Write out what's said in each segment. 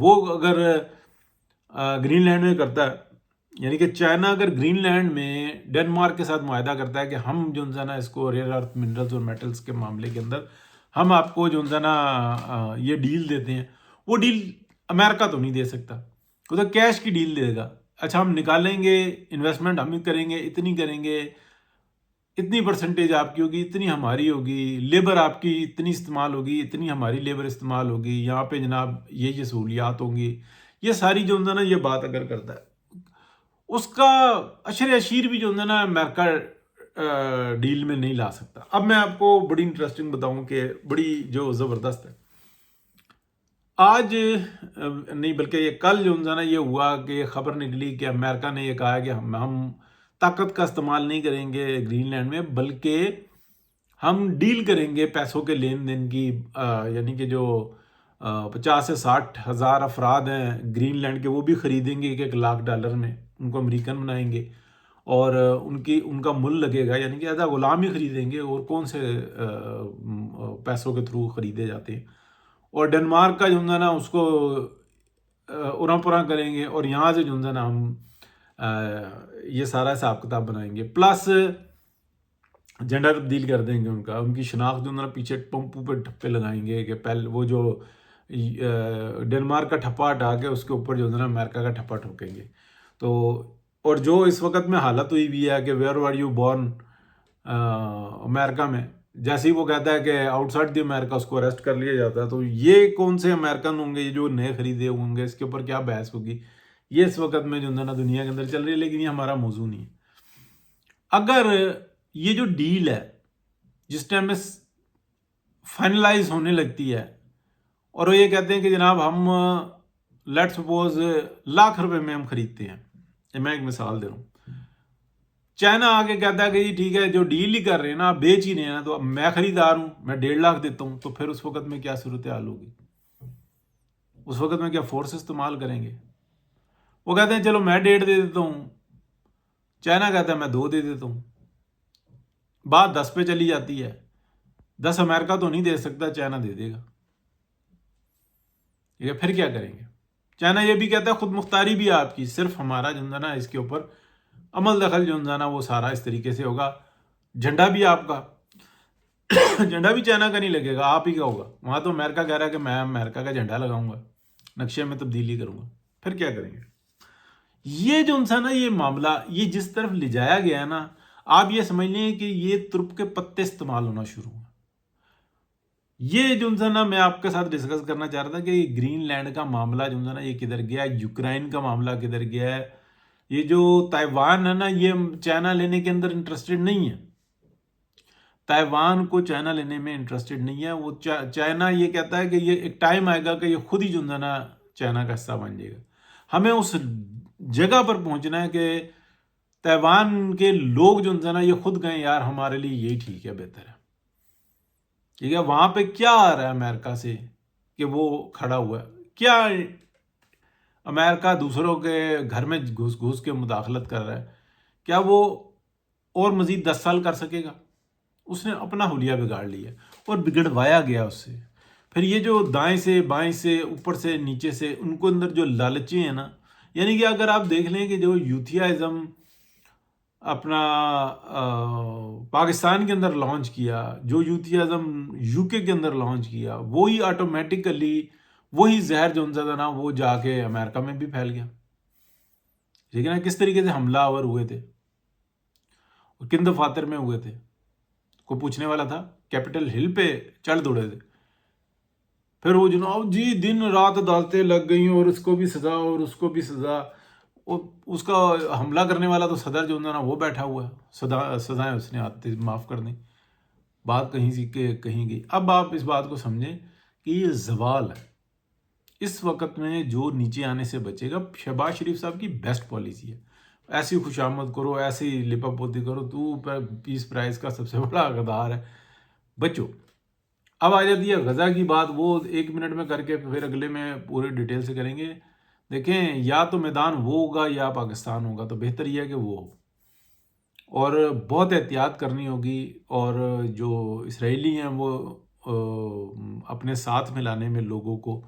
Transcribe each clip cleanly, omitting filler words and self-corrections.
وہ اگر green land میں کرتا ہے، یعنی کہ چائنا اگر گرین لینڈ میں ڈنمارک کے ساتھ معاہدہ کرتا ہے کہ ہم جو ہے نا اس کو ریئر ارتھ منرلز اور میٹلز کے معاملے کے اندر ہم آپ کو جو ہے نا یہ ڈیل دیتے ہیں، وہ ڈیل امریکہ تو نہیں دے سکتا، وہ تو کیش کی ڈیل دے گا. اچھا ہم نکالیں گے، انویسٹمنٹ ہم ہی کریں گے، اتنی کریں گے، اتنی پرسنٹیج آپ کی ہوگی، اتنی ہماری ہوگی، لیبر آپ کی اتنی استعمال ہوگی، اتنی ہماری لیبر استعمال ہوگی، یہاں پہ جناب یہ سہولیات ہوں گی. یہ ساری جو ہے نا یہ بات اگر کرتا ہے، اس کا اشر اشیر بھی جو ہے نا امریکہ ڈیل میں نہیں لا سکتا. اب میں آپ کو بڑی انٹرسٹنگ بتاؤں کہ بڑی جو زبردست ہے، آج نہیں بلکہ یہ کل جو ہے نا یہ ہوا کہ خبر نکلی کہ امریکہ نے یہ کہا کہ ہم طاقت کا استعمال نہیں کریں گے گرین لینڈ میں، بلکہ ہم ڈیل کریں گے پیسوں کے لین دین کی. یعنی کہ جو 50 سے 60 ہزار افراد ہیں گرین لینڈ کے، وہ بھی خریدیں گے $1,00,000 میں، ان کو امریکن بنائیں گے اور ان کا مل لگے گا، یعنی کہ ایسا غلام ہی خریدیں گے، اور کون سے پیسوں کے تھرو خریدے جاتے ہیں. اور ڈنمارک کا جو ہے نا اس کو اُراں پراں کریں گے، اور یہاں سے جو ہے نا ہم یہ سارا حساب کتاب بنائیں گے، پلس جنڈر تبدیل کر دیں گے ان کی شناخت جو ہے نا پیچھے پمپوں پہ ٹھپے لگائیں گے کہ پہلے وہ جو ڈنمارک کا ٹھپا ہٹا کے اس کے اوپر جو ہے نا امریکہ کا ٹھپا ٹھوکیں گے. تو اور جو اس وقت میں حالت ہوئی بھی ہے کہ ویئر آر یو بورن امریکہ میں، جیسے ہی وہ کہتا ہے کہ آؤٹ سائڈ دی امریکہ اس کو اریسٹ کر لیا جاتا ہے. تو یہ کون سے امریکن ہوں گے یہ جو نئے خریدے ہوں گے، اس کے اوپر کیا بحث ہوگی، یہ اس وقت میں جو ہے نا دنیا کے اندر چل رہی ہے، لیکن یہ ہمارا موضوع نہیں ہے. اگر یہ جو ڈیل ہے جس ٹائم میں فائنلائز ہونے لگتی ہے اور وہ یہ کہتے ہیں کہ جناب ہم لیٹ سپوز $1,00,000 میں ہم خریدتے ہیں، میں ایک مثال دے رہا ہوں، چائنا آگے کہتا ہے کہ جی ٹھیک ہے جو ڈیل ہی کر رہے ہیں نا، آپ بیچ ہی رہے ہیں نا، تو اب میں خریدار ہوں، میں $1,50,000 دیتا ہوں. تو پھر اس وقت میں کیا صورتحال ہوگی؟ اس وقت میں کیا فورس استعمال کریں گے؟ وہ کہتے ہیں چلو میں 1.5 دے دیتا ہوں، چائنا کہتا ہے میں 2 دے دیتا ہوں، بات 10 پہ چلی جاتی ہے. 10 امریکہ تو نہیں دے سکتا، چائنا دے دے گا. ٹھیک ہے، پھر کیا کریں گے؟ چائنا یہ بھی کہتا ہے خود مختاری بھی آپ کی، صرف ہمارا جو ہے نا اس کے اوپر عمل دخل جو ہے نا وہ سارا اس طریقے سے ہوگا. جھنڈا بھی آپ کا، جھنڈا بھی چائنا کا نہیں لگے گا، آپ ہی کا ہوگا. وہاں تو امریکہ کہہ رہا ہے کہ میں امریکہ کا جھنڈا لگاؤں گا، نقشے میں تبدیلی کروں گا. پھر کیا کریں گے؟ یہ جو نا یہ معاملہ یہ جس طرف لے جایا گیا ہے نا، آپ یہ سمجھ لیں کہ یہ ترپ کے پتے استعمال ہونا شروع ہوا. یہ جو ہے نا میں آپ کے ساتھ ڈسکس کرنا چاہ رہا تھا کہ گرین لینڈ کا معاملہ جو ہے نا یہ کدھر گیا، یوکرائن کا معاملہ کدھر گیا ہے. یہ جو تائیوان ہے نا یہ چائنا لینے کے اندر انٹرسٹڈ نہیں ہے، تائیوان کو چائنا لینے میں انٹرسٹڈ نہیں ہے. وہ چائنا یہ کہتا ہے کہ یہ ایک ٹائم آئے گا کہ یہ خود ہی جو ہے نا چائنا کا حصہ بن جائے گا. ہمیں اس جگہ پر پہنچنا ہے کہ تائیوان کے لوگ جو ہے نا یہ خود کہیں یار ہمارے لیے یہی ٹھیک ہے، بہتر ہے. ٹھیک ہے، وہاں پہ کیا آ رہا ہے امریکہ سے کہ وہ کھڑا ہوا ہے؟ کیا امریکہ دوسروں کے گھر میں گھس گھس کے مداخلت کر رہا ہے؟ کیا وہ اور مزید 10 سال کر سکے گا؟ اس نے اپنا حلیہ بگاڑ لیا اور بگڑوایا گیا اس سے. پھر یہ جو دائیں سے بائیں سے اوپر سے نیچے سے ان کو اندر جو لالچیں ہیں نا، یعنی کہ اگر آپ دیکھ لیں کہ جو یوتھیازم اپنا پاکستان کے اندر لانچ کیا، جو یوتھیازم یو کے اندر لانچ کیا، وہی آٹومیٹیکلی وہی زہر جو انزدہ نا وہ جا کے امریکہ میں بھی پھیل گیا. ٹھیک ہے نا، کس طریقے سے حملہ آور ہوئے تھے اور کن دفاتر میں ہوئے تھے. کوئی پوچھنے والا تھا؟ کیپٹل ہل پہ چڑھ دوڑے تھے. پھر وہ جناب جی دن رات عدالتیں لگ گئیں اور اس کو بھی سزا اور اس کو بھی سزا، اور اس کا حملہ کرنے والا تو صدر جو ہے نا وہ بیٹھا ہوا ہے، سزائیں اس نے آتے معاف کر دیں. بات کہیں سی کہ کہیں گئی. اب آپ اس بات کو سمجھیں کہ یہ زوال ہے. اس وقت میں جو نیچے آنے سے بچے گا، شہباز شریف صاحب کی بیسٹ پالیسی ہے، ایسی خوشامد کرو، ایسی لپا پوتی کرو، تو پیس پرائز کا سب سے بڑا حقدار ہے، بچو. اب آ جاتی ہے غزہ کی بات، وہ 1 منٹ میں کر کے پھر اگلے میں پورے ڈیٹیل سے کریں گے. دیکھیں یا تو میدان وہ ہوگا یا پاکستان ہوگا، تو بہتر یہ ہے کہ وہ ہو، اور بہت احتیاط کرنی ہوگی. اور جو اسرائیلی ہیں وہ اپنے ساتھ میں لانے میں لوگوں کو،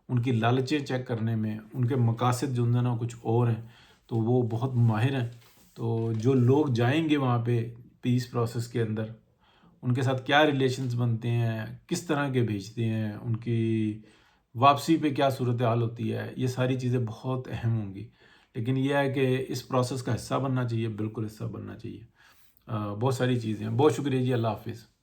ان کی لالچیں چیک کرنے میں، ان کے مقاصد جو ہیں نا کچھ اور ہیں، تو وہ بہت ماہر ہیں. تو جو لوگ جائیں گے وہاں پہ پیس پروسیس کے اندر، ان کے ساتھ کیا ریلیشنز بنتے ہیں، کس طرح کے بھیجتے ہیں، ان کی واپسی پہ کیا صورتحال ہوتی ہے، یہ ساری چیزیں بہت اہم ہوں گی. لیکن یہ ہے کہ اس پروسیس کا حصہ بننا چاہیے، بالکل حصہ بننا چاہیے. بہت ساری چیزیں ہیں. بہت شکریہ جی. اللہ حافظ.